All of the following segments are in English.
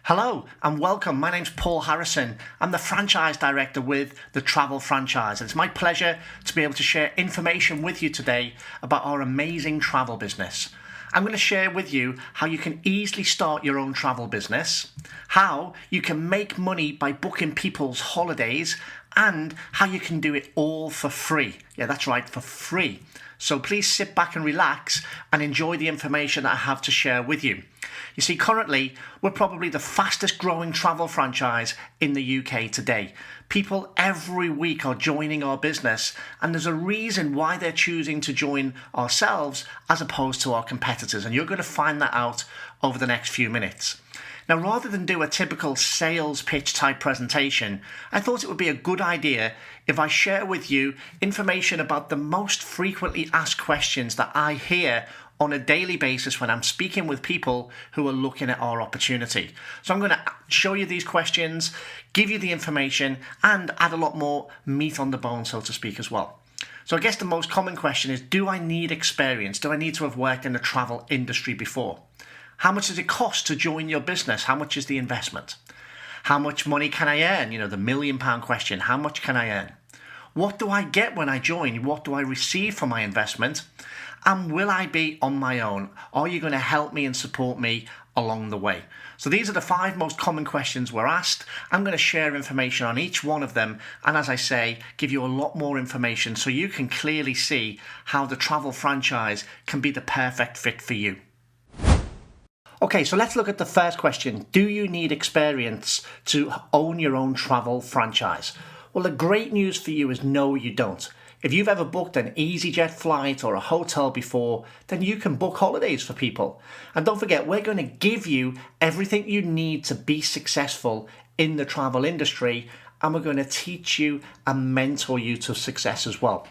Hello and welcome. My name's Paul Harrison. I'm the franchise director with the Travel Franchise. It's my pleasure to be able to share information with you today about our amazing travel business. I'm going to share with you how you can easily start your own travel business, how you can make money by booking people's holidays, and how you can do it all for free. Yeah, that's right, for free. So please sit back and relax and enjoy the information that I have to share with you. You see, currently, we're probably the fastest growing travel franchise in the UK today. People every week are joining our business, and there's a reason why they're choosing to join ourselves as opposed to our competitors. And you're going to find that out over the next few minutes. Now, rather than do a typical sales pitch type presentation, I thought it would be a good idea if I share with you information about the most frequently asked questions that I hear on a daily basis when I'm speaking with people who are looking at our opportunity. So I'm going to show you these questions, give you the information, and add a lot more meat on the bone, so to speak, as well. So I guess the most common question is, do I need experience? Do I need to have worked in the travel industry before? How much does it cost to join your business? How much is the investment? How much money can I earn? You know, the £1 million question, how much can I earn? What do I get when I join? What do I receive for my investment? And will I be on my own? Are you going to help me and support me along the way? So these are the 5 most common questions we're asked. I'm going to share information on each one of them. And as I say, give you a lot more information so you can clearly see how the travel franchise can be the perfect fit for you. Okay, so let's look at the first question. Do you need experience to own your own travel franchise? Well, the great news for you is no, you don't. If you've ever booked an EasyJet flight or a hotel before, then you can book holidays for people. And don't forget, we're going to give you everything you need to be successful in the travel industry, and we're going to teach you and mentor you to success as well.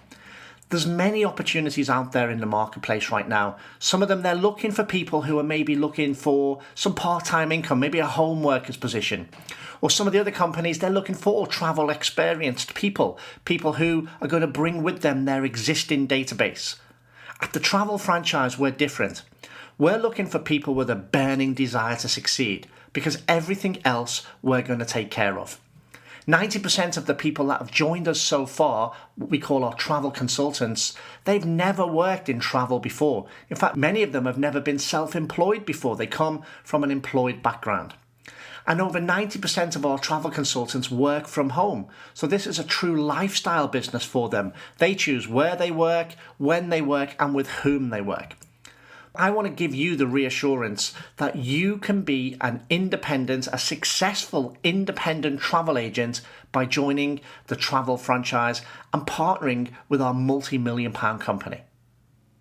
There's many opportunities out there in the marketplace right now. Some of them, they're looking for people who are maybe looking for some part-time income, maybe a home worker's position. Or some of the other companies, they're looking for travel experienced people who are going to bring with them their existing database. At the Travel Franchise, we're different. We're looking for people with a burning desire to succeed, because everything else we're going to take care of. 90% of the people that have joined us so far, what we call our travel consultants, they've never worked in travel before. In fact, many of them have never been self-employed before. They come from an employed background. And over 90% of our travel consultants work from home. So this is a true lifestyle business for them. They choose where they work, when they work, and with whom they work. I want to give you the reassurance that you can be an independent, a successful independent travel agent by joining the Travel Franchise and partnering with our multi-million pound company.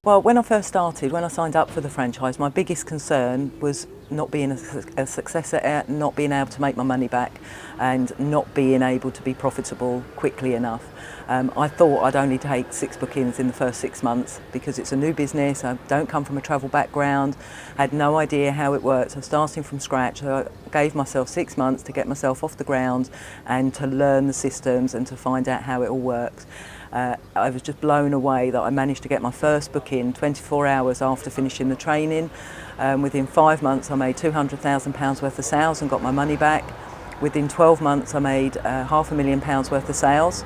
Well, when I first started, when I signed up for the franchise, my biggest concern was not being a success at it, not being able to make my money back, and not being able to be profitable quickly enough. I thought I'd only take 6 bookings in the first 6 months because it's a new business. I don't come from a travel background, had no idea how it works. I'm starting from scratch, so I gave myself 6 months to get myself off the ground and to learn the systems and to find out how it all works. I was just blown away that I managed to get my first booking 24 hours after finishing the training. Within 5 months I made £200,000 worth of sales and got my money back. Within 12 months I made £500,000 worth of sales.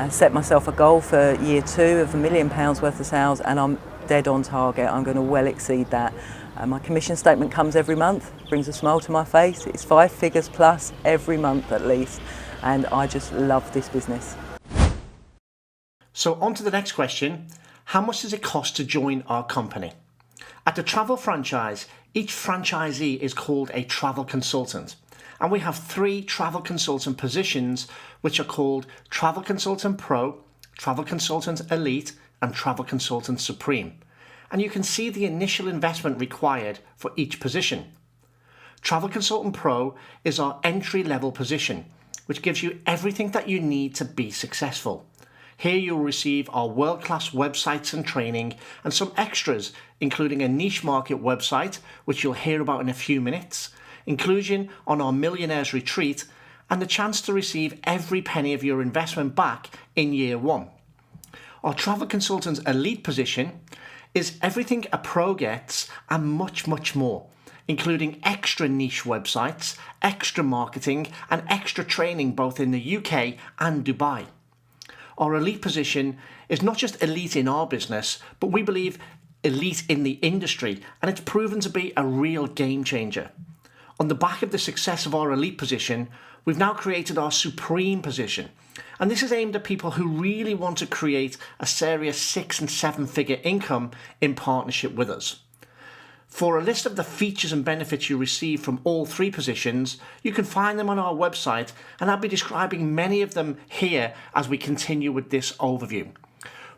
Set myself a goal for year 2 of £1 million worth of sales, and I'm dead on target. I'm going to well exceed that. My commission statement comes every month, brings a smile to my face. It's 5 figures plus every month at least, and I just love this business. So on to the next question. How much does it cost to join our company? At the Travel Franchise, each franchisee is called a travel consultant. And we have 3 travel consultant positions, which are called Travel Consultant Pro, Travel Consultant Elite, and Travel Consultant Supreme. And you can see the initial investment required for each position. Travel Consultant Pro is our entry-level position, which gives you everything that you need to be successful. Here you'll receive our world-class websites and training and some extras, including a niche market website, which you'll hear about in a few minutes, inclusion on our Millionaires Retreat, and the chance to receive every penny of your investment back in year 1. Our Travel Consultant Elite position is everything a pro gets and much, much more. including extra niche websites, extra marketing, and extra training both in the UK and Dubai. Our elite position is not just elite in our business, but we believe elite in the industry, and it's proven to be a real game changer. On the back of the success of our elite position, we've now created our supreme position. And this is aimed at people who really want to create a serious 6 and 7 figure income in partnership with us. For a list of the features and benefits you receive from all 3 positions, you can find them on our website, and I'll be describing many of them here as we continue with this overview.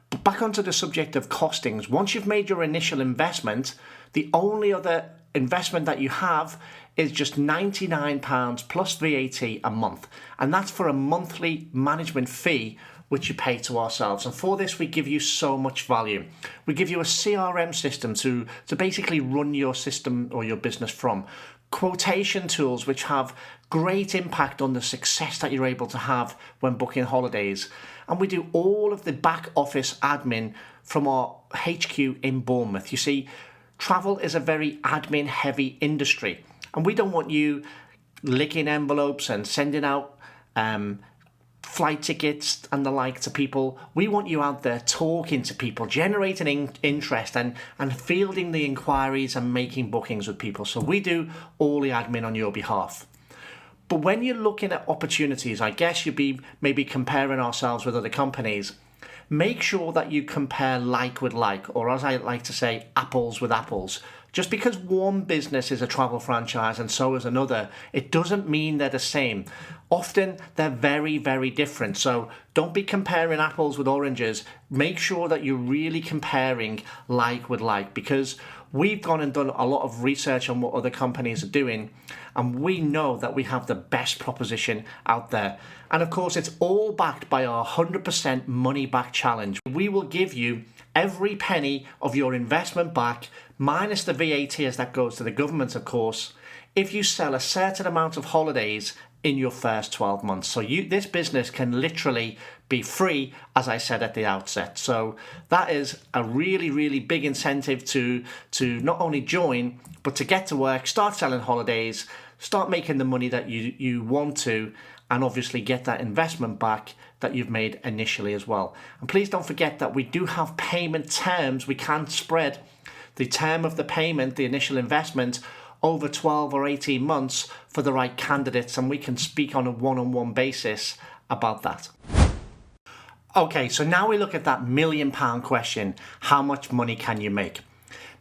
But back onto the subject of costings, once you've made your initial investment, the only other investment that you have is just £99 plus VAT a month, and that's for a monthly management fee which you pay to ourselves. And for this, we give you so much value. We give you a CRM system to basically run your system or your business from. Quotation tools which have great impact on the success that you're able to have when booking holidays. And we do all of the back office admin from our HQ in Bournemouth. You see, travel is a very admin heavy industry, and we don't want you licking envelopes and sending out flight tickets and the like to people. We want you out there talking to people, generating interest and fielding the inquiries and making bookings with people. So we do all the admin on your behalf. But when you're looking at opportunities, I guess you'd be maybe comparing ourselves with other companies. Make sure that you compare like with like, or as I like to say, apples with apples. Just because one business is a travel franchise and so is another, it doesn't mean they're the same. Often they're very, very different. So don't be comparing apples with oranges. Make sure that you're really comparing like with like, because we've gone and done a lot of research on what other companies are doing, and we know that we have the best proposition out there. And of course, it's all backed by our 100% money back challenge. We will give you every penny of your investment back, minus the VAT as that goes to the government, of course, if you sell a certain amount of holidays in your first 12 months. So this business can literally be free, as I said at the outset. So that is a really, really big incentive to not only join, but to get to work, start selling holidays, start making the money that you want to, and obviously get that investment back that you've made initially as well. And please don't forget that we do have payment terms. We can't spread the term of the payment, the initial investment, over 12 or 18 months for the right candidates, and we can speak on a one-on-one basis about that. Okay, so now we look at that £1 million question. How much money can you make?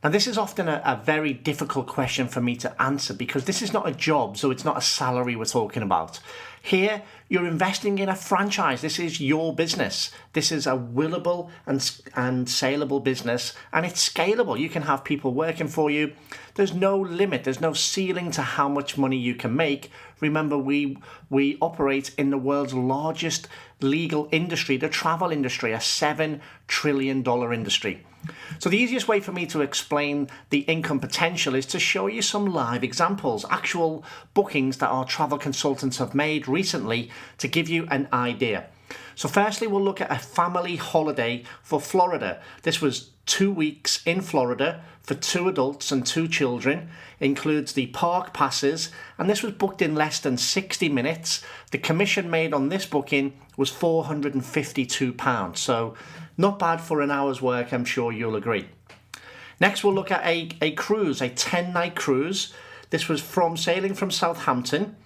Now, this is often a very difficult question for me to answer, because this is not a job, so it's not a salary we're talking about. Here, you're investing in a franchise. This is your business. This is a willable and saleable business, and it's scalable. You can have people working for you. There's no limit. There's no ceiling to how much money you can make. Remember, we operate in the world's largest legal industry, the travel industry, a $7 trillion industry. So the easiest way for me to explain the income potential is to show you some live examples, actual bookings that our travel consultants have made recently to give you an idea. So firstly, we'll look at a family holiday for Florida. This was 2 weeks in Florida for 2 adults and 2 children. Includes the park passes, and this was booked in less than 60 minutes. The commission made on this booking was £452. So not bad for an hour's work, I'm sure you'll agree. Next, we'll look at a cruise, a 10-night cruise. This was sailing from Southampton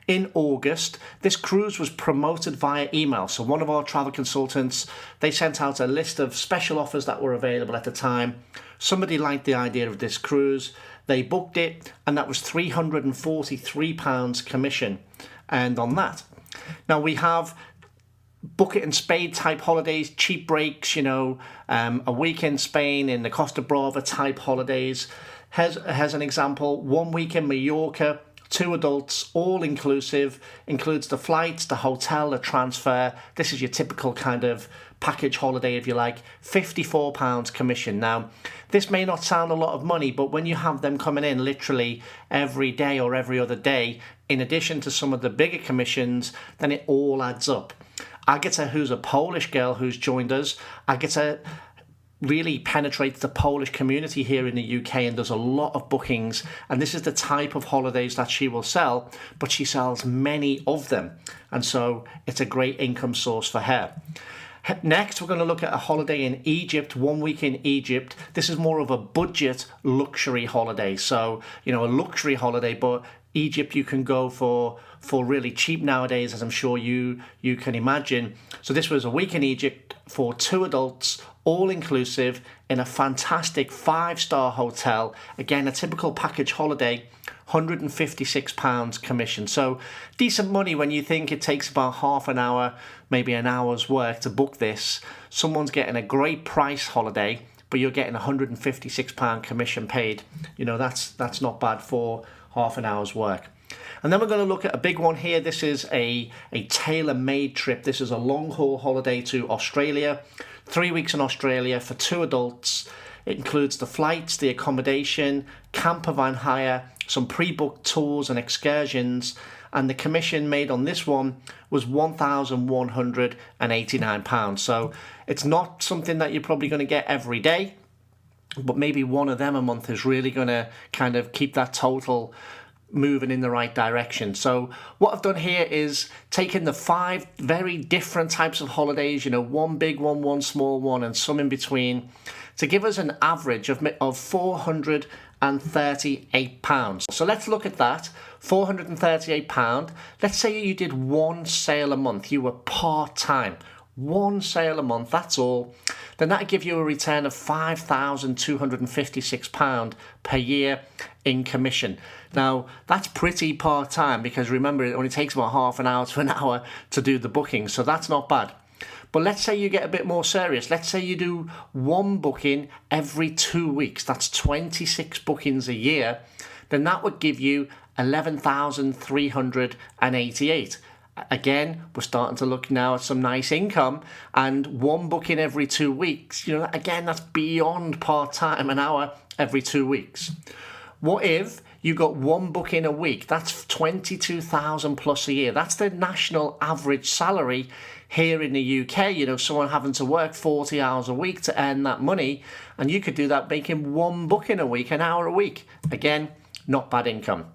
in August. This cruise was promoted via email. So one of our travel consultants, they sent out a list of special offers that were available at the time. Somebody liked the idea of this cruise. They booked it, and that was £343 commission and on that. Now we have bucket and spade type holidays, cheap breaks, a week in Spain in the Costa Brava type holidays. Here's an example: 1 week in Mallorca, 2 adults, all inclusive, includes the flights, the hotel, the transfer. This is your typical kind of package holiday, if you like. £54 commission. Now, this may not sound a lot of money, but when you have them coming in literally every day or every other day, in addition to some of the bigger commissions, then it all adds up. Agata, who's a Polish girl who's joined us, Agata really penetrates the Polish community here in the UK and does a lot of bookings. And this is the type of holidays that she will sell, but she sells many of them. And so it's a great income source for her. Next, we're going to look at a holiday in Egypt, 1 week in Egypt. This is more of a budget luxury holiday. So, a luxury holiday, but Egypt you can go for really cheap nowadays, as I'm sure you can imagine. So this was a week in Egypt for 2 adults, all inclusive, in a fantastic 5-star hotel. Again, a typical package holiday, £156 commission. So decent money when you think it takes about half an hour, maybe an hour's work to book this. Someone's getting a great price holiday, but you're getting £156 commission paid. That's not bad for half an hour's work. And then we're going to look at a big one here. This is a tailor-made trip. This is a long-haul holiday to Australia. 3 weeks in Australia for 2 adults. It includes the flights, the accommodation, camper van hire, some pre-booked tours and excursions. And the commission made on this one was £1,189. So it's not something that you're probably going to get every day, but maybe one of them a month is really going to kind of keep that total moving in the right direction. So what I've done here is taken the 5 very different types of holidays, one big one, one small one, and some in between, to give us an average of £438. So let's look at that. £438. Let's say you did 1 sale a month. You were part-time. 1 sale a month, that's all. Then that'd give you a return of £5,256 per year in commission. Now, that's pretty part-time, because remember, it only takes about half an hour to an hour to do the booking, so that's not bad. But let's say you get a bit more serious. Let's say you do 1 booking every 2 weeks. That's 26 bookings a year. Then that would give you £11,388. Again, we're starting to look now at some nice income, and 1 booking every 2 weeks, again, that's beyond part-time, an hour every 2 weeks. What if you got 1 booking a week? That's 22,000 plus a year. That's the national average salary here in the UK. Someone having to work 40 hours a week to earn that money, and you could do that making 1 booking a week, an hour a week. Again, not bad income.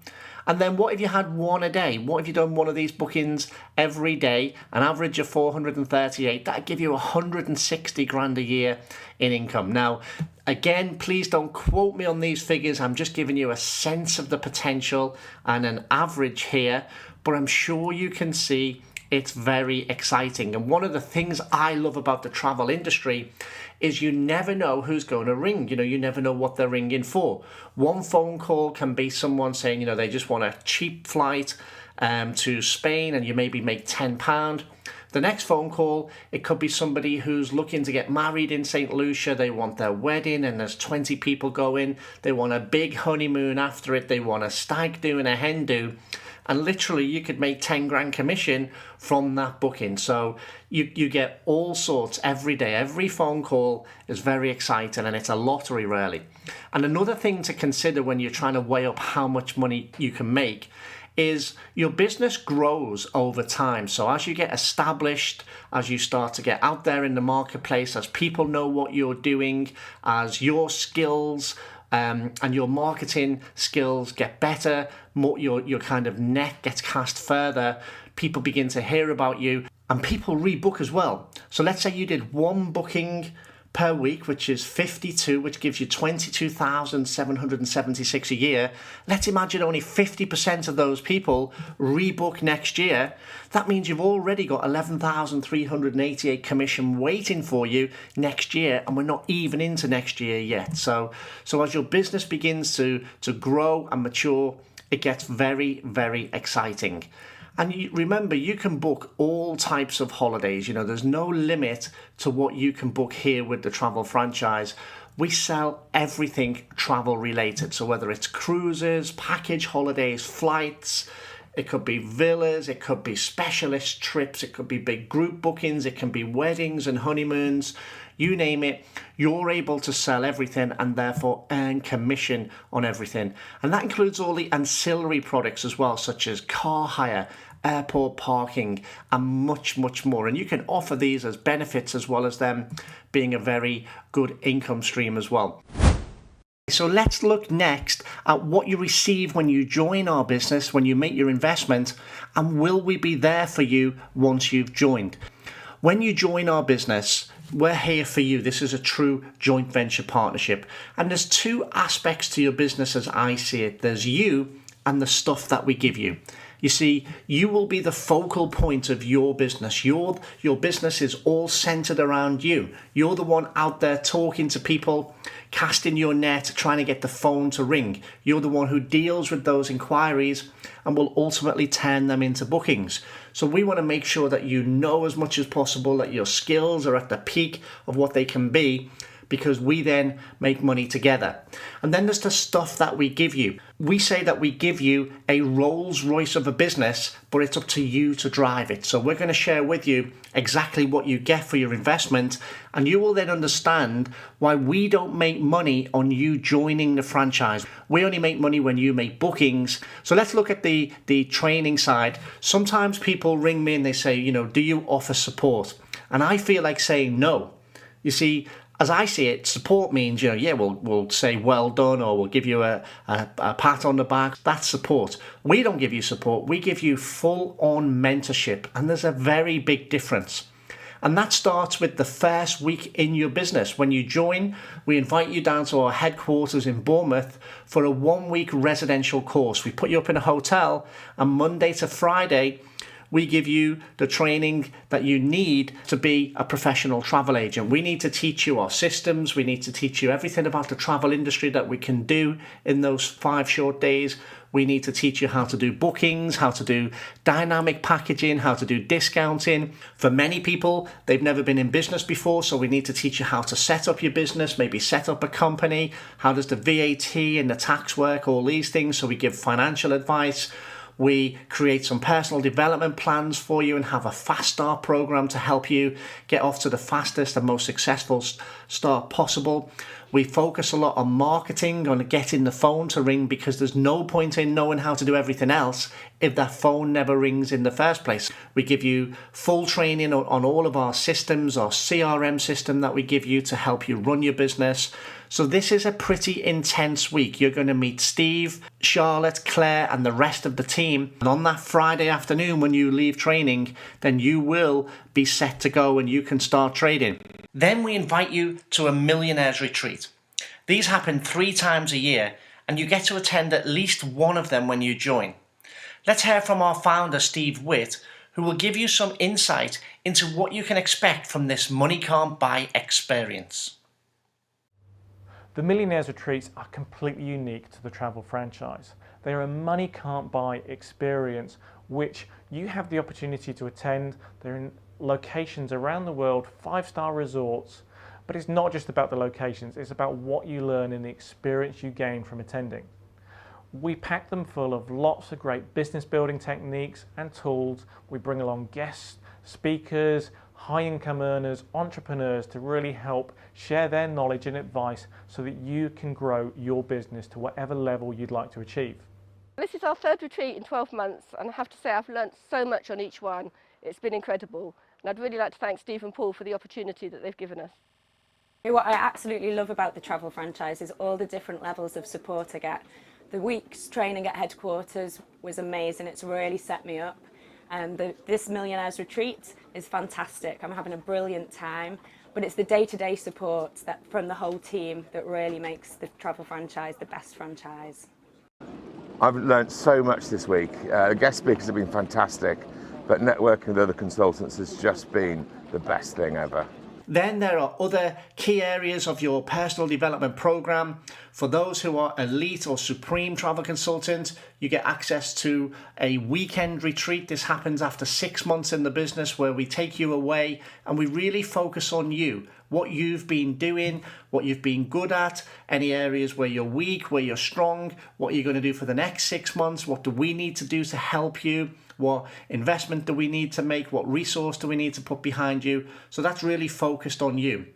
And then what if you had 1 a day? What if you done 1 of these bookings every day, an average of 438? That'd give you 160 grand a year in income. Now, again, please don't quote me on these figures. I'm just giving you a sense of the potential and an average here, but I'm sure you can see it's very exciting. And one of the things I love about the travel industry is you never know who's going to ring. You never know what they're ringing for. 1 phone call can be someone saying, they just want a cheap flight to Spain, and you maybe make £10. The next phone call, it could be somebody who's looking to get married in St. Lucia. They want their wedding and there's 20 people going. They want a big honeymoon after it. They want a stag do and a hen do. And literally you could make 10 grand commission from that booking. So you get all sorts every day. Every phone call is very exciting, and it's a lottery really. And another thing to consider when you're trying to weigh up how much money you can make is your business grows over time. So as you get established, as you start to get out there in the marketplace, as people know what you're doing, as your skills and your marketing skills get better, more your kind of net gets cast further, people begin to hear about you, and people rebook as well. So let's say you did 1 booking per week, which is 52, which gives you 22,776 a year. Let's imagine only 50% of those people rebook next year. That means you've already got 11,388 commission waiting for you next year, and we're not even into next year yet. So as your business begins to grow and mature, it gets very, very exciting. And remember, you can book all types of holidays. There's no limit to what you can book here with the travel franchise. We sell everything travel related. So whether it's cruises, package holidays, flights, it could be villas, it could be specialist trips, it could be big group bookings, it can be weddings and honeymoons, you name it. You're able to sell everything and therefore earn commission on everything. And that includes all the ancillary products as well, such as car hire, airport parking, and much, much more. And you can offer these as benefits as well as them being a very good income stream as well. So let's look next at what you receive when you join our business, when you make your investment, and will we be there for you once you've joined? When you join our business, we're here for you. This is a true joint venture partnership. And there's two aspects to your business as I see it. There's you and the stuff that we give you. You see, you will be the focal point of your business. Your business is all centered around you. You're the one out there talking to people, casting your net, trying to get the phone to ring. You're the one who deals with those inquiries and will ultimately turn them into bookings. So we want to make sure that you know as much as possible, that your skills are at the peak of what they can be, because we then make money together. And then there's the stuff that we give you. We say that we give you a Rolls Royce of a business, but it's up to you to drive it. So we're going to share with you exactly what you get for your investment, and you will then understand why we don't make money on you joining the franchise. We only make money when you make bookings. So let's look at the training side. Sometimes people ring me and they say, do you offer support? And I feel like saying no. You see, as I see it, support means, we'll say well done, or we'll give you a pat on the back. That's support. We don't give you support. We give you full-on mentorship, and there's a very big difference. And that starts with the first week in your business. When you join, we invite you down to our headquarters in Bournemouth for a 1-week residential course. We put you up in a hotel, and Monday to Friday, we give you the training that you need to be a professional travel agent. We need to teach you our systems. We need to teach you everything about the travel industry that we can do in those 5 short days. We need to teach you how to do bookings, how to do dynamic packaging, how to do discounting. For many people, they've never been in business before, so we need to teach you how to set up your business, maybe set up a company. How does the VAT and the tax work, all these things. So we give financial advice. We create some personal development plans for you and have a fast start program to help you get off to the fastest and most successful start possible. We focus a lot on marketing, on getting the phone to ring, because there's no point in knowing how to do everything else if that phone never rings in the first place. We give you full training on all of our systems, our CRM system that we give you to help you run your business. So this is a pretty intense week. You're going to meet Steve, Charlotte, Claire, and the rest of the team. And on that Friday afternoon when you leave training, then you will be set to go and you can start trading. Then we invite you to a Millionaires Retreat. These happen 3 times a year, and you get to attend at least one of them when you join. Let's hear from our founder, Steve Witt, who will give you some insight into what you can expect from this money can't buy experience. The Millionaires Retreats are completely unique to the travel franchise. They are a money can't buy experience which you have the opportunity to attend. They're in locations around the world, 5-star resorts, but it's not just about the locations, it's about what you learn and the experience you gain from attending. We pack them full of lots of great business building techniques and tools. We bring along guests, speakers, high income earners, entrepreneurs to really help share their knowledge and advice so that you can grow your business to whatever level you'd like to achieve. This is our 3rd retreat in 12 months, and I have to say I've learnt so much on each one. It's been incredible, and I'd really like to thank Steve and Paul for the opportunity that they've given us. What I absolutely love about the travel franchise is all the different levels of support I get. The week's training at headquarters was amazing. It's really set me up. This Millionaires Retreat is fantastic. I'm having a brilliant time, but it's the day-to-day support from the whole team that really makes the travel franchise the best franchise. I've learnt so much this week. The guest speakers have been fantastic, but networking with other consultants has just been the best thing ever. Then there are other key areas of your personal development program. For those who are elite or supreme travel consultants, you get access to a weekend retreat. This happens after 6 months in the business, where we take you away and we really focus on you. what you've been doing, what you've been good at, any areas where you're weak, where you're strong, what you're going to do for the next 6 months, what do we need to do to help you, what investment do we need to make, what resource do we need to put behind you. So that's really focused on you.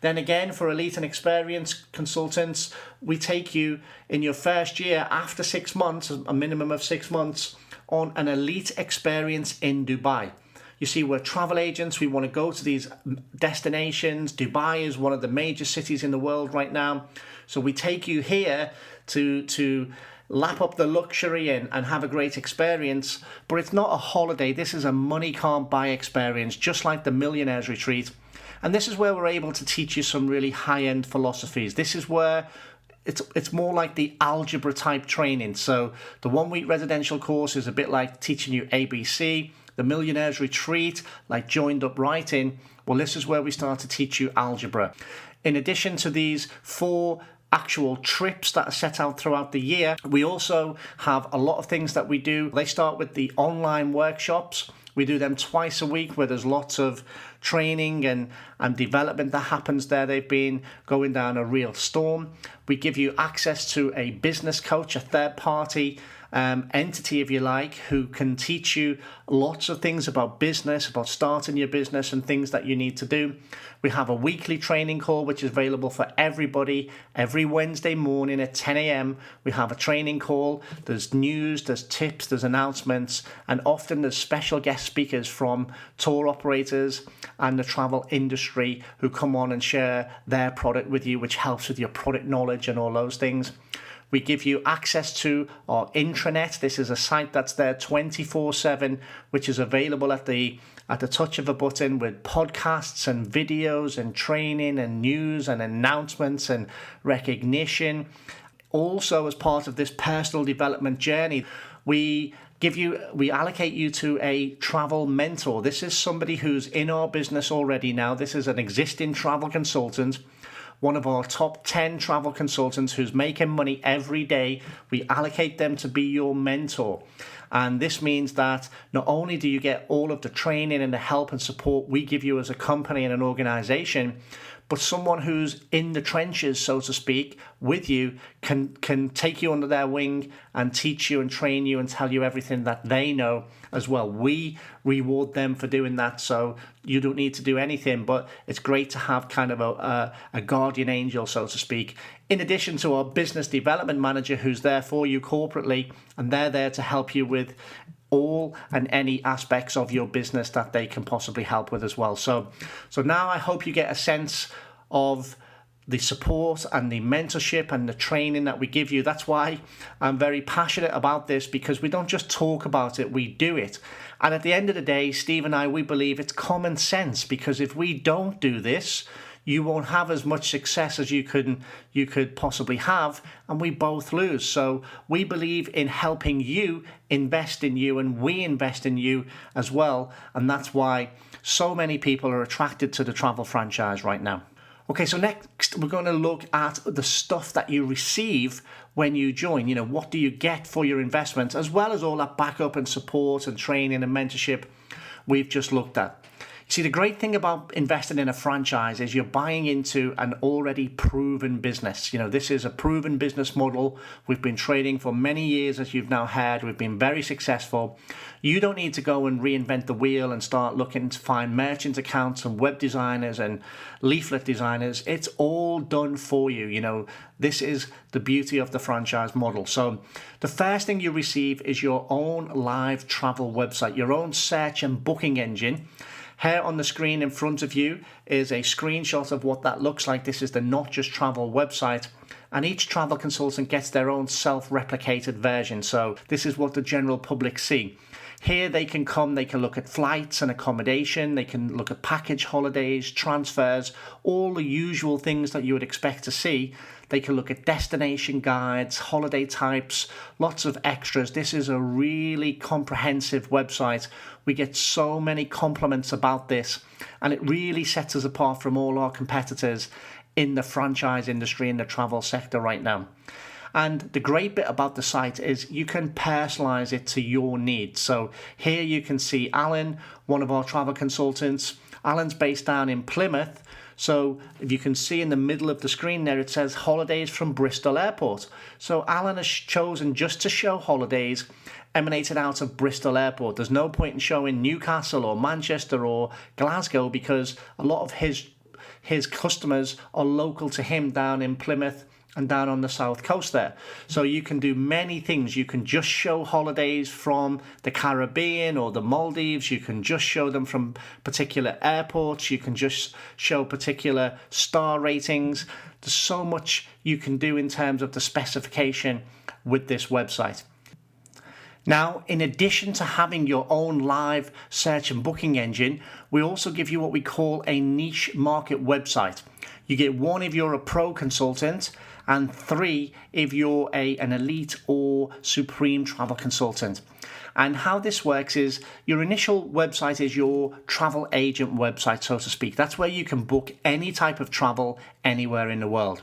Then again, for elite and experienced consultants, we take you in your first year after 6 months, a minimum of 6 months, on an elite experience in Dubai. You see, we're travel agents. We want to go to these destinations. Dubai is one of the major cities in the world right now. So we take you here to lap up the luxury and have a great experience. But it's not a holiday. This is a money can't buy experience, just like the Millionaires Retreat. And this is where we're able to teach you some really high-end philosophies. This is where it's more like the algebra type training. So the 1 week residential course is a bit like teaching you ABC. The Millionaires Retreat, like joined up writing, well, this is where we start to teach you algebra. In addition to these 4 actual trips that are set out throughout the year, we also have a lot of things that we do. They start with the online workshops. We do them twice a week where there's lots of training and development that happens there. They've been going down a real storm. We give you access to a business coach, a third party entity, if you like, who can teach you lots of things about business, about starting your business and things that you need to do. We have a weekly training call, which is available for everybody every Wednesday morning at 10 a.m. We have a training call. There's news, there's tips, there's announcements, and often there's special guest speakers from tour operators and the travel industry who come on and share their product with you, which helps with your product knowledge and all those things. We give you access to our intranet. This is a site that's there 24/7, which is available at the touch of a button with podcasts and videos and training and news and announcements and recognition. Also, as part of this personal development journey, we allocate you to a travel mentor. This is somebody who's in our business already now. This is an existing travel consultant, one of our top 10 travel consultants who's making money every day. We allocate them to be your mentor. And this means that not only do you get all of the training and the help and support we give you as a company and an organization, but someone who's in the trenches, so to speak, with you can take you under their wing and teach you and train you and tell you everything that they know as well. We reward them for doing that, so you don't need to do anything, but it's great to have kind of a guardian angel, so to speak, in addition to our business development manager who's there for you corporately, and they're there to help you with all and any aspects of your business that they can possibly help with as well. So now I hope you get a sense of the support and the mentorship and the training that we give you. That's why I'm very passionate about this, because we don't just talk about it, we do it. And at the end of the day, Steve and I, we believe it's common sense, because if we don't do this, you won't have as much success as you could possibly have, and we both lose. So we believe in helping you invest in you, and we invest in you as well. And that's why so many people are attracted to the travel franchise right now. Okay, so next we're going to look at the stuff that you receive when you join. You know, what do you get for your investment, as well as all that backup and support and training and mentorship we've just looked at. See, the great thing about investing in a franchise is you're buying into an already proven business. You know, this is a proven business model. We've been trading for many years, as you've now heard. We've been very successful. You don't need to go and reinvent the wheel and start looking to find merchant accounts and web designers and leaflet designers. It's all done for you. You know, this is the beauty of the franchise model. So the first thing you receive is your own live travel website, your own search and booking engine. Here on the screen in front of you is a screenshot of what that looks like. This is the Not Just Travel website, and each travel consultant gets their own self-replicated version. So this is what the general public see. Here they can come, they can look at flights and accommodation, they can look at package holidays, transfers, all the usual things that you would expect to see. They can look at destination guides, holiday types, lots of extras. This is a really comprehensive website. We get so many compliments about this, and it really sets us apart from all our competitors in the franchise industry, in the travel sector right now. And the great bit about the site is you can personalize it to your needs. So here you can see Alan, one of our travel consultants. Alan's based down in Plymouth. So if you can see in the middle of the screen there, it says holidays from Bristol Airport. So Alan has chosen just to show holidays emanated out of Bristol Airport. There's no point in showing Newcastle or Manchester or Glasgow because a lot of his customers are local to him down in Plymouth and down on the south coast there. So you can do many things. You can just show holidays from the Caribbean or the Maldives. You can just show them from particular airports. You can just show particular star ratings. There's so much you can do in terms of the specification with this website. Now, in addition to having your own live search and booking engine, we also give you what we call a niche market website. You get 1 if you're a pro consultant and 3 if you're an elite or supreme travel consultant. And how this works is your initial website is your travel agent website, so to speak. That's where you can book any type of travel anywhere in the world.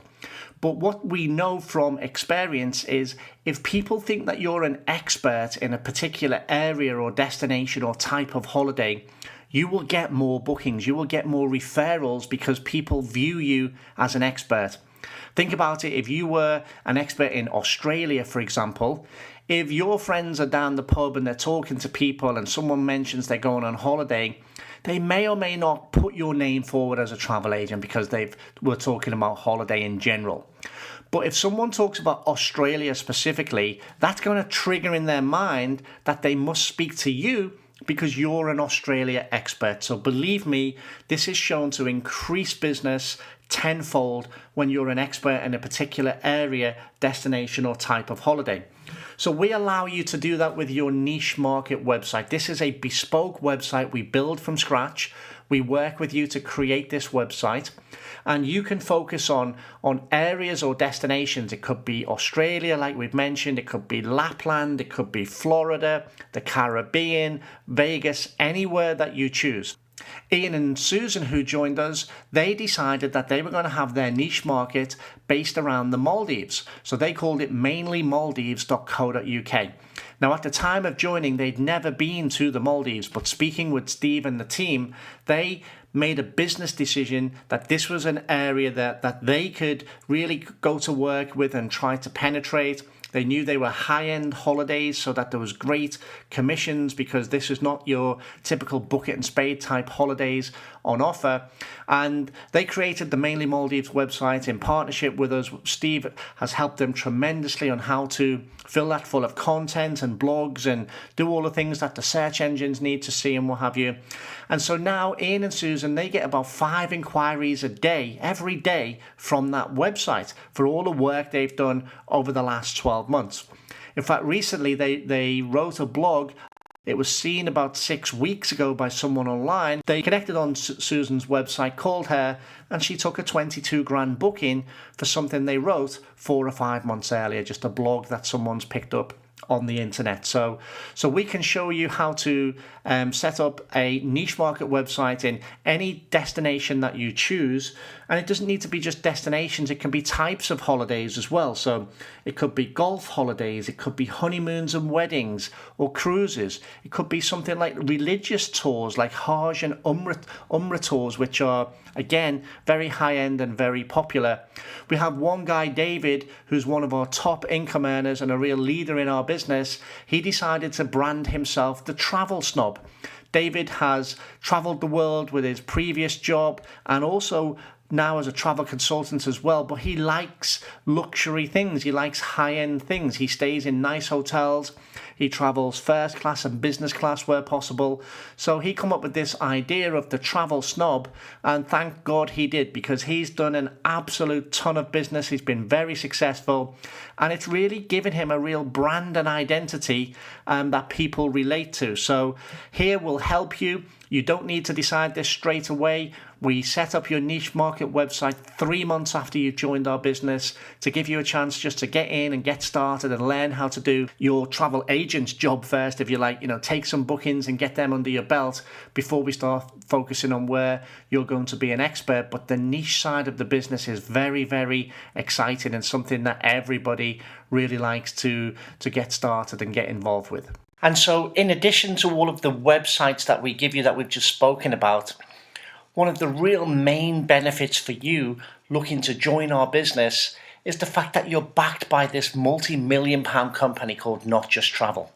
But what we know from experience is if people think that you're an expert in a particular area or destination or type of holiday, you will get more bookings, you will get more referrals because people view you as an expert. Think about it, if you were an expert in Australia, for example, if your friends are down the pub and they're talking to people and someone mentions they're going on holiday, they may or may not put your name forward as a travel agent because we're talking about holiday in general. But if someone talks about Australia specifically, that's going to trigger in their mind that they must speak to you because you're an Australia expert. So believe me, this is shown to increase business tenfold when you're an expert in a particular area, destination, or type of holiday. So we allow you to do that with your niche market website. This is a bespoke website we build from scratch. We work with you to create this website, and you can focus on areas or destinations. It could be Australia, like we've mentioned. It could be Lapland. It could be Florida, the Caribbean, Vegas, anywhere that you choose. Ian and Susan, who joined us, they decided that they were going to have their niche market based around the Maldives. So they called it mainlymaldives.co.uk. Now, at the time of joining, they'd never been to the Maldives, but speaking with Steve and the team, they made a business decision that this was an area that they could really go to work with and try to penetrate. They knew they were high-end holidays, so that there was great commissions because this is not your typical bucket and spade type holidays on offer. And they created the Mainly Maldives website in partnership with us. Steve has helped them tremendously on how to fill that full of content and blogs and do all the things that the search engines need to see and what have you. And so now Ian and Susan, they get about 5 inquiries a day, every day, from that website for all the work they've done over the last 12 months. In fact, recently they wrote a blog. It was seen about 6 weeks ago by someone online. They connected on Susan's website, called her, and she took a 22 grand booking for something they wrote 4 or 5 months earlier, just a blog that someone's picked up on the internet. So we can show you how to set up a niche market website in any destination that you choose. And it doesn't need to be just destinations, it can be types of holidays as well. So it could be golf holidays, it could be honeymoons and weddings or cruises. It could be something like religious tours like Hajj and Umrah tours, which are, again, very high-end and very popular. We have one guy, David, who's one of our top income earners and a real leader in our business. He decided to brand himself the Travel Snob. David has travelled the world with his previous job and also now as a travel consultant as well, but he likes luxury things. He likes high-end things. He stays in nice hotels. He travels first class and business class where possible. So he come up with this idea of the Travel Snob, and thank God he did, because he's done an absolute ton of business. He's been very successful, and it's really given him a real brand and identity that people relate to. So here we'll help you. You don't need to decide this straight away. We set up your niche market website 3 months after you've joined our business to give you a chance just to get in and get started and learn how to do your travel agent's job first, if you like, take some bookings and get them under your belt before we start focusing on where you're going to be an expert. But the niche side of the business is very, very exciting and something that everybody really likes to get started and get involved with. And so in addition to all of the websites that we give you that we've just spoken about, One of the real main benefits for you looking to join our business is the fact that you're backed by this multi-million pound company called Not Just Travel.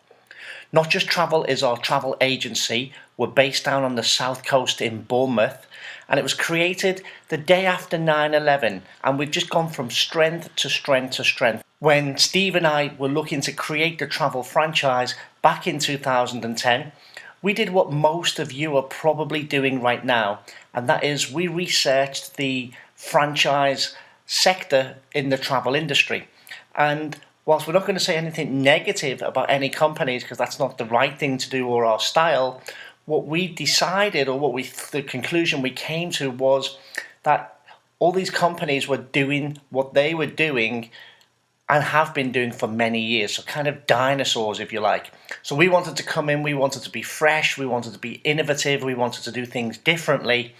Not Just Travel is our travel agency. We're based down on the south coast in Bournemouth, and it was created the day after 9/11, and we've just gone from strength to strength to strength. When Steve and I were looking to create the travel franchise back in 2010, we did what most of you are probably doing right now, and that is we researched the franchise sector in the travel industry. And whilst we're not going to say anything negative about any companies, because that's not the right thing to do or our style, what we decided, or the conclusion we came to, was that all these companies were doing what they were doing and have been doing for many years, so kind of dinosaurs, if you like. So we wanted to come in, we wanted to be fresh, we wanted to be innovative, we wanted to do things differently,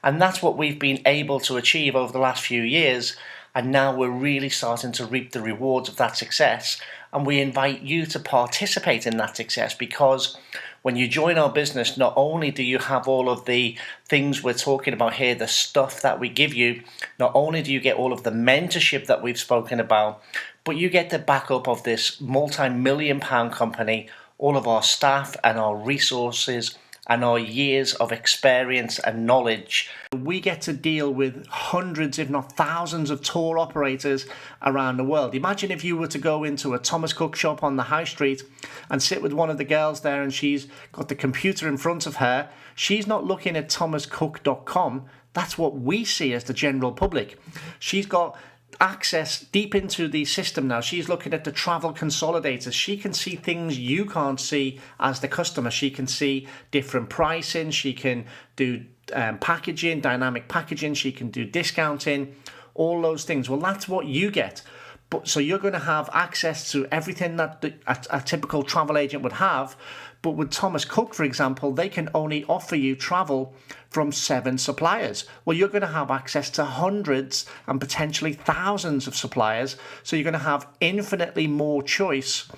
and that's what we've been able to achieve over the last few years. And now we're really starting to reap the rewards of that success, and we invite you to participate in that success, because when you join our business, not only do you have all of the things we're talking about here, the stuff that we give you, not only do you get all of the mentorship that we've spoken about, but you get the backup of this multi-million pound company, all of our staff and our resources and our years of experience and knowledge. We get to deal with hundreds, if not thousands, of tour operators around the world. Imagine if you were to go into a Thomas Cook shop on the high street and sit with one of the girls there, and she's got the computer in front of her. She's not looking at thomascook.com. That's what we see as the general public. She's got access deep into the system now. She's looking at the travel consolidators. She can see things you can't see as the customer. She can see different pricing. She can do packaging, dynamic packaging. She can do discounting, all those things. Well, that's what you get. But so you're going to have access to everything that a typical travel agent would have. But with Thomas Cook, for example, they can only offer you travel from 7 suppliers. Well, you're going to have access to hundreds and potentially thousands of suppliers. So you're going to have infinitely more choice.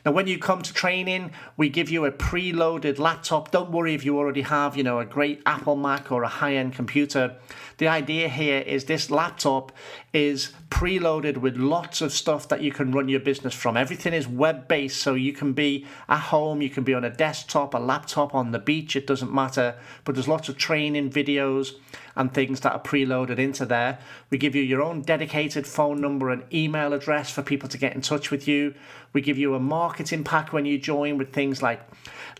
Now, when you come to training, we give you a preloaded laptop. Don't worry if you already have, a great Apple Mac or a high-end computer. The idea here is this laptop is preloaded with lots of stuff that you can run your business from. Everything is web-based, so you can be at home, you can be on a desktop, a laptop, on the beach, it doesn't matter. But there's lots of training videos and things that are preloaded into there. We give you your own dedicated phone number and email address for people to get in touch with you. We give you a marketing pack when you join with things like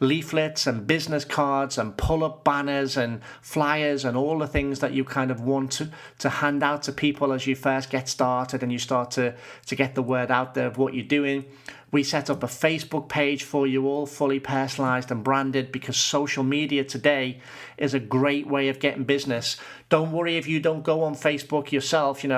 leaflets and business cards and pull-up banners and flyers and all the things that you kind of want to hand out to people as you first get started and you start to get the word out there of what you're doing. We set up a Facebook page for you, all fully personalized and branded, because social media today is a great way of getting business. Don't worry if you don't go on Facebook yourself. I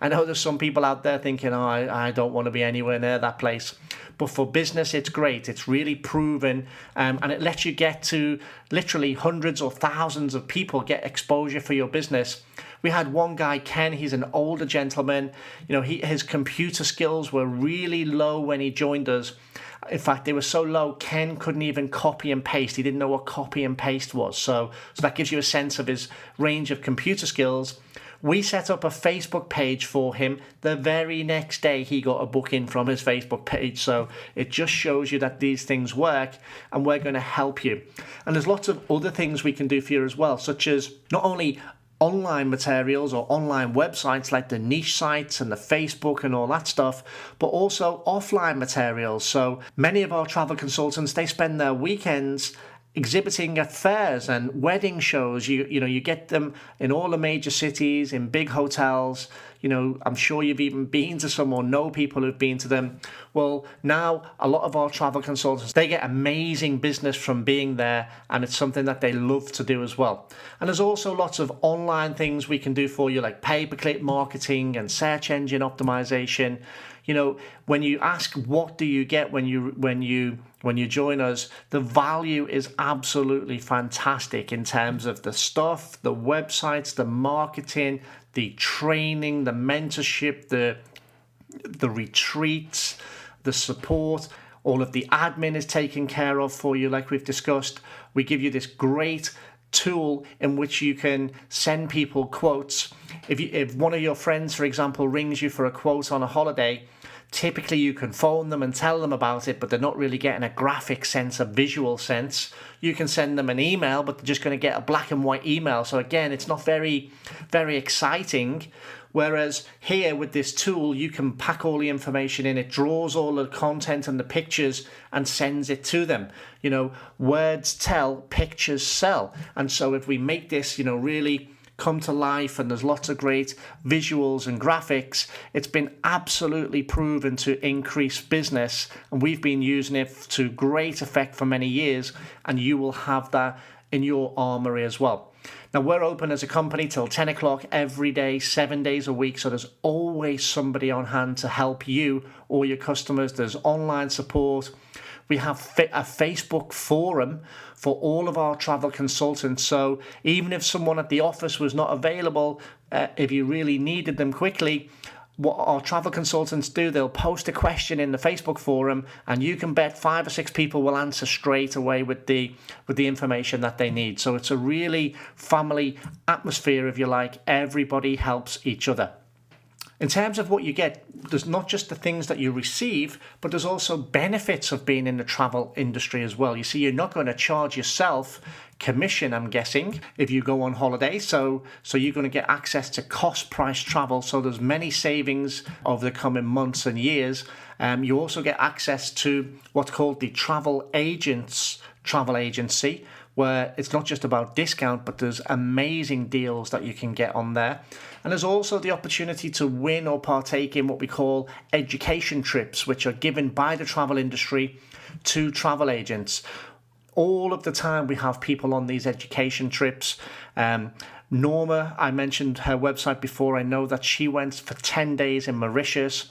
know there's some people out there thinking, I don't want to be anywhere near that place. But for business, it's great. It's really proven, and it lets you get to literally hundreds or thousands of people, get exposure for your business. We had one guy, Ken, he's an older gentleman. His computer skills were really low when he joined us. In fact, they were so low, Ken couldn't even copy and paste. He didn't know what copy and paste was. So that gives you a sense of his range of computer skills. We set up a Facebook page for him. The very next day, he got a booking from his Facebook page. So it just shows you that these things work, and we're going to help you. And there's lots of other things we can do for you as well, such as not only online materials or online websites like the niche sites and the Facebook and all that stuff, but also offline materials. So many of our travel consultants, they spend their weekends exhibiting at fairs and wedding shows. You get them in all the major cities, in big hotels. I'm sure you've even been to some or know people who've been to them. Well, now a lot of our travel consultants, they get amazing business from being there, and it's something that they love to do as well. And there's also lots of online things we can do for you, like pay-per-click marketing and search engine optimization. When you ask what do you get when you join us, the value is absolutely fantastic in terms of the stuff, the websites, the marketing, the training, the mentorship, the retreats, the support. All of the admin is taken care of for you, like we've discussed. We give you this great tool in which you can send people quotes. If one of your friends, for example, rings you for a quote on a holiday, typically you can phone them and tell them about it, but they're not really getting a graphic sense, a visual sense. You can send them an email, but they're just going to get a black and white email. So again, it's not very, very exciting. Whereas here with this tool, you can pack all the information in, it draws all the content and the pictures and sends it to them. You know, words tell, pictures sell. And so if we make this, you know, really come to life and there's lots of great visuals and graphics, it's been absolutely proven to increase business. And we've been using it to great effect for many years. And you will have that in your armory as well. Now, we're open as a company till 10 o'clock every day, 7 days a week. So there's always somebody on hand to help you or your customers. There's online support. We have a Facebook forum for all of our travel consultants. So even if someone at the office was not available, if you really needed them quickly, what our travel consultants do, they'll post a question in the Facebook forum, and you can bet 5 or 6 people will answer straight away with the information that they need. So it's a really family atmosphere, if you like. Everybody helps each other. In terms of what you get, there's not just the things that you receive, but there's also benefits of being in the travel industry as well. You see, you're not going to charge yourself commission, I'm guessing, if you go on holiday. So you're going to get access to cost price travel. So there's many savings over the coming months and years. You also get access to what's called the travel agents travel agency, where it's not just about discount, but there's amazing deals that you can get on there. And there's also the opportunity to win or partake in what we call education trips, which are given by the travel industry to travel agents. All of the time we have people on these education trips. Norma, I mentioned her website before. I know that she went for 10 days in Mauritius.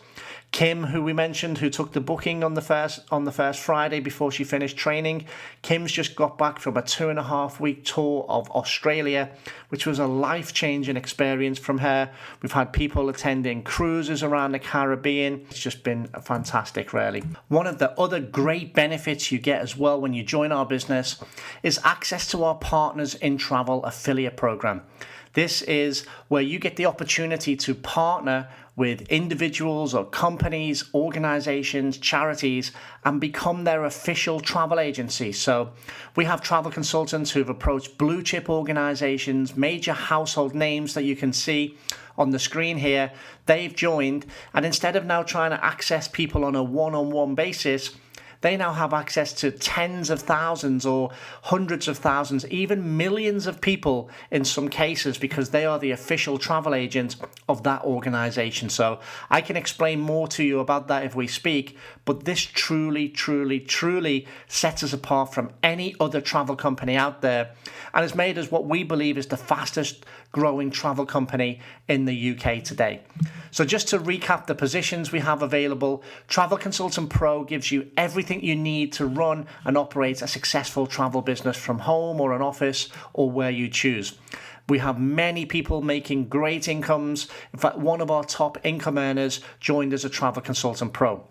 Kim, who we mentioned, who took the booking on the first Friday before she finished training. Kim's just got back from a 2.5-week tour of Australia, which was a life-changing experience from her. We've had people attending cruises around the Caribbean. It's just been fantastic, really. One of the other great benefits you get as well when you join our business is access to our Partners in Travel affiliate program. This is where you get the opportunity to partner with individuals or companies, organizations, charities, and become their official travel agency. So we have travel consultants who've approached blue chip organizations, major household names that you can see on the screen here. They've joined, and instead of now trying to access people on a one-on-one basis, they now have access to tens of thousands or hundreds of thousands, even millions of people in some cases, because they are the official travel agent of that organization. So I can explain more to you about that if we speak, but this truly, truly, truly sets us apart from any other travel company out there, and has made us what we believe is the fastest growing travel company in the UK today. So just to recap the positions we have available, Travel Consultant Pro gives you everything you need to run and operate a successful travel business from home or an office or where you choose. We have many people making great incomes. In fact, one of our top income earners joined as a Travel Consultant Pro.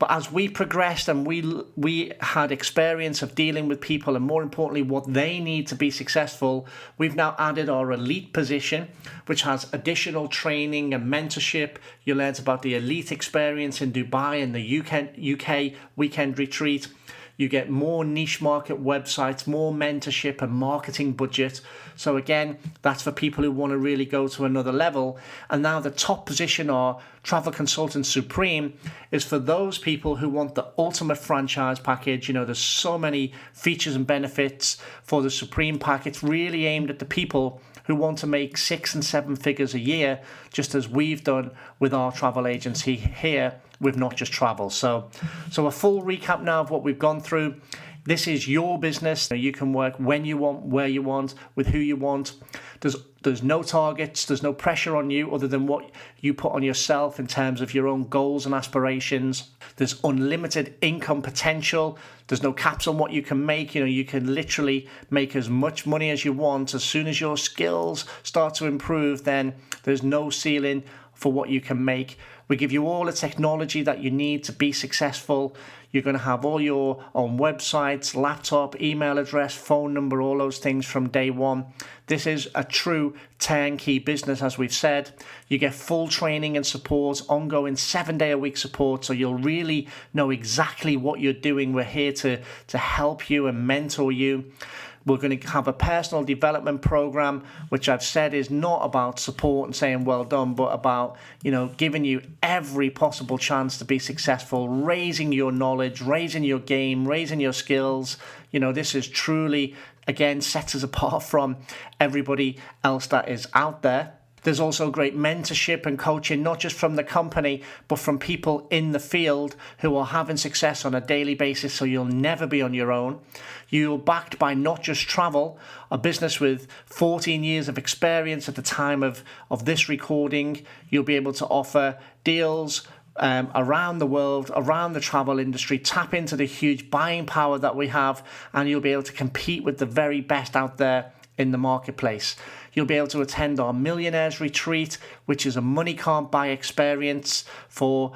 But as we progressed and we had experience of dealing with people, and more importantly, what they need to be successful, we've now added our elite position, which has additional training and mentorship. You learned about the elite experience in Dubai and the UK weekend retreat. You get more niche market websites, more mentorship and marketing budget. So again, that's for people who want to really go to another level. And now the top position, our Travel Consultant Supreme, is for those people who want the ultimate franchise package. You know, there's so many features and benefits for the Supreme pack. It's really aimed at the people who want to make 6 and 7 figures a year, just as we've done with our travel agency here with Not Just Travel. So a full recap now of what we've gone through. This is your business. You can work when you want, where you want, with who you want. There's no targets, there's no pressure on you other than what you put on yourself in terms of your own goals and aspirations. There's unlimited income potential. There's no caps on what you can make. You know, you can literally make as much money as you want. As soon as your skills start to improve, then there's no ceiling for what you can make. We give you all the technology that you need to be successful. You're going to have all your own websites, laptop, email address, phone number, all those things from day one. This is a true turnkey business, as we've said. You get full training and support, ongoing 7-day-a-week support, so you'll really know exactly what you're doing. We're here to help you and mentor you. We're going to have a personal development program, which I've said is not about support and saying well done, but about, giving you every possible chance to be successful, raising your knowledge, raising your game, raising your skills. This is truly, again, sets us apart from everybody else that is out there. There's also great mentorship and coaching, not just from the company, but from people in the field who are having success on a daily basis, so you'll never be on your own. You're backed by Not Just Travel, a business with 14 years of experience at the time of this recording. You'll be able to offer deals around the world, around the travel industry, tap into the huge buying power that we have, and you'll be able to compete with the very best out there in the marketplace. You'll be able to attend our Millionaires Retreat, which is a money can't buy experience for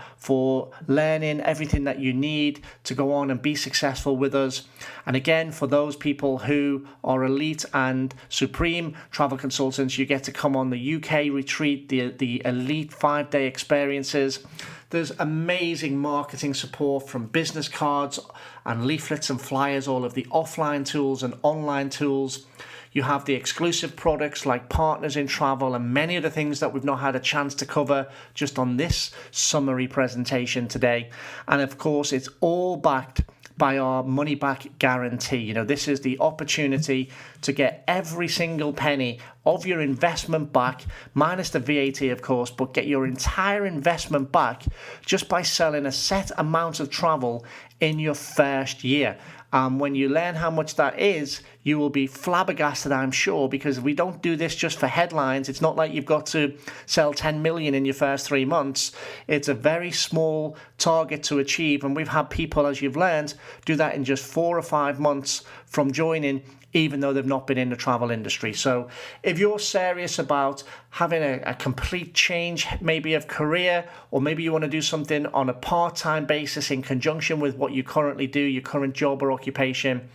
learning everything that you need to go on and be successful with us. And again, for those people who are elite and supreme travel consultants, you get to come on the UK retreat, the elite 5-day experiences. There's amazing marketing support from business cards and leaflets and flyers, all of the offline tools and online tools. You have the exclusive products like Partners in Travel and many of the things that we've not had a chance to cover just on this summary presentation today. And of course, it's all backed by our money back guarantee. This is the opportunity to get every single penny of your investment back, minus the VAT, of course, but get your entire investment back just by selling a set amount of travel in your first year. When you learn how much that is, you will be flabbergasted, I'm sure, because we don't do this just for headlines. It's not like you've got to sell 10 million in your first 3 months. It's a very small target to achieve. And we've had people, as you've learned, do that in just 4 or 5 months from joining, even though they've not been in the travel industry. So if you're serious about having a complete change, maybe of career, or maybe you want to do something on a part-time basis in conjunction with what you currently do, your current job or occupation,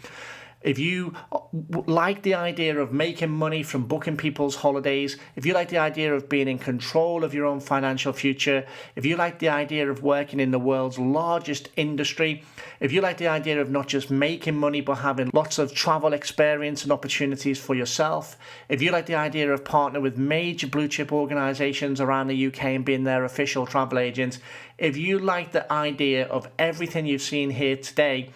if you like the idea of making money from booking people's holidays, if you like the idea of being in control of your own financial future, if you like the idea of working in the world's largest industry, if you like the idea of not just making money but having lots of travel experience and opportunities for yourself, if you like the idea of partnering with major blue chip organizations around the UK and being their official travel agent, if you like the idea of everything you've seen here today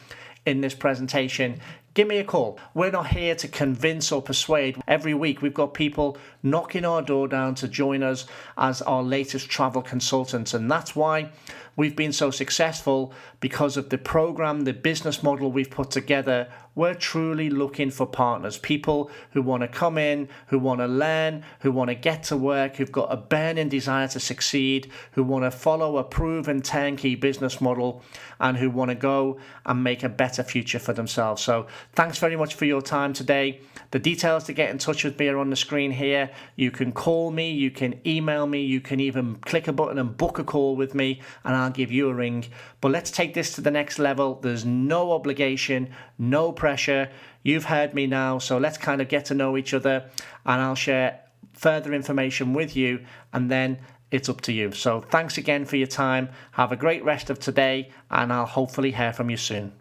in this presentation, give me a call. We're not here to convince or persuade. Every week we've got people knocking our door down to join us as our latest travel consultants. And that's why we've been so successful, because of the program, the business model we've put together. We're truly looking for partners, people who want to come in, who want to learn, who want to get to work, who've got a burning desire to succeed, who want to follow a proven turnkey business model, and who want to go and make a better future for themselves. So thanks very much for your time today. The details to get in touch with me are on the screen here. You can call me, you can email me, you can even click a button and book a call with me, and I'll give you a ring. But let's take this to the next level. There's no obligation, no pressure. You've heard me now, so let's kind of get to know each other, and I'll share further information with you, and then it's up to you. So thanks again for your time. Have a great rest of today, and I'll hopefully hear from you soon.